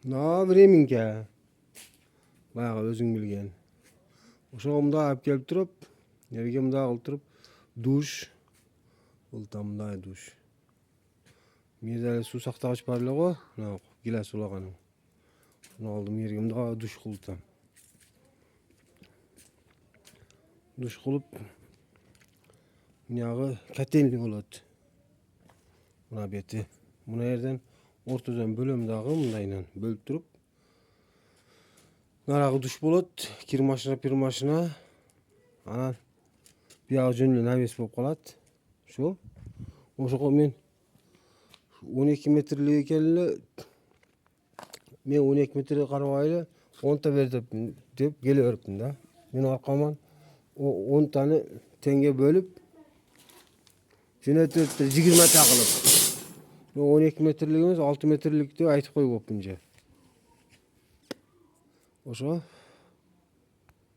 Временке. Баягы өзүң билген. Ошого мында алып келип туруп, жерге мында кылып туруп, душ. Бул там мындай душ. Мында суу сактагыч бар эле го, мына гилас улаган. Мына алдым жерге мында душ кылдым. Душ кылып, мынагы котельный болот. Мына бети. Мына жерден ортодон бөлөм дагы мындайынан бөлүп туруп. Нарагы душ болот, кир машина. Анан биягы жөн эле навес болуп калат. Ошо. Ошого мен 12 метрлик экен эле. Мен 12 метрге карабай эле 10 та бер деп келе бериптим да. Мен аркаман 10 таны теңге бөлүп жөнөтүп 20 такылып. Мен 12 метрлик эмес, 6 метрлик деп айтып койгопмун же. Ошо